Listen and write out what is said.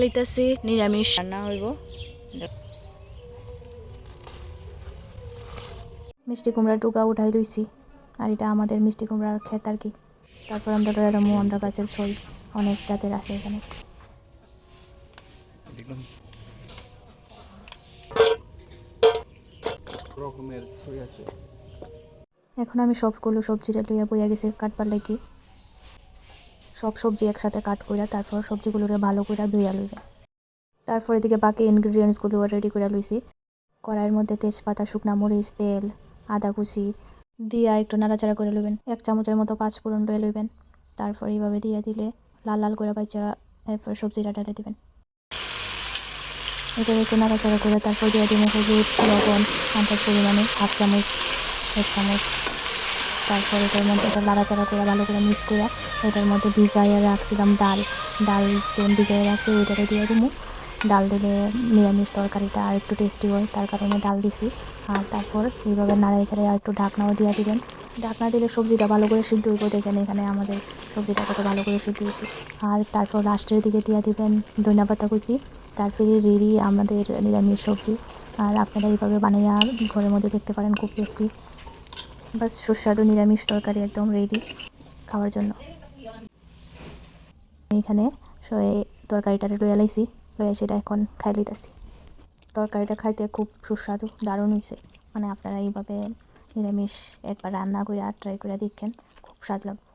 লইতাছি নিরামিষ রান্না হইব। মিষ্টি কুমড়ার টুকা উঠাই লইছি, আর এটা আমাদের মিষ্টি কুমড়ার ক্ষেত আর কি। তারপর আমরা লয়ালামু আমরা গাছের ছই, অনেক জাতের আছে এখানে। এখন আমি সবগুলো সবজিটা লইয়া বইয়া গেছি কাটবার লাগি। সব সবজি একসাথে কাট কইরা তারপর সবজিগুলোরে ভালো কইরা ধুইয়া লইবে। তারপর এদিকে বাকি ইনগ্রিডিয়েন্টসগুলো রেডি করে লইছি। কড়াইয়ের মধ্যে তেজপাতা, শুকনা মরিচ, তেল, আদা কুচি দিয়া একটু নাড়াচাড়া করে লইবেন। 1 চামচের মতো পাঁচফোড়ন লয়ে লইবেন। তারপর এইভাবে দিয়ে দিলে লাল লাল করে বাইচা, এরপর সবজিটা ঢেলে দিবেন। এটা একটু নাড়াচাড়া করে তারপর দিয়ে দিবেন হলুদ, লবণ আন্দাজ পরিমাণে 1/2 চামচ, 1 চামচ। তারপর এটার মধ্যে এটা নাড়াচাড়া করে ভালো করে মিক্স করে এটার মধ্যে ভিজাইয়া রাখছিলাম ডাল যে ভিজাইয়া রাখছি ওইটারে দিয়ে দিব। ডাল দিলে নিরামিষ তরকারিটা আর একটু টেস্টি হয়, তার কারণে ডাল দিছি। আর তারপর এইভাবে নাড়াই ছাড়াই একটু ঢাকনাও দিয়ে দিবেন। ঢাকনা দিলে সবজিটা ভালো করে সিদ্ধ হইব। দেখেন এখানে আমাদের সবজিটা কত ভালো করে সিদ্ধ হয়েছে। আর তারপর লাস্টের দিকে দিয়ে দিবেন ধনিয়া পাতা কুচি। তারপরে রেডি আমাদের নিরামিষ সবজি। আর আপনারা এইভাবে বানাইয়া ঘরের মধ্যে দেখতে পারেন, খুব টেস্টি। বাস সুস্বাদু নিরামিষ তরকারি একদম রেডি খাওয়ার জন্য। এখানে তরকারিটা লইয়া লাইছি, লইয়া সেটা এখন খাই লইতাছি। তরকারিটা খাইতে খুব সুস্বাদু, দারুণ হয়েছে। মানে আপনারা এইভাবে নিরামিষ একবার রান্না করে ট্রাই করে দেখেন, খুব স্বাদ লাগবে।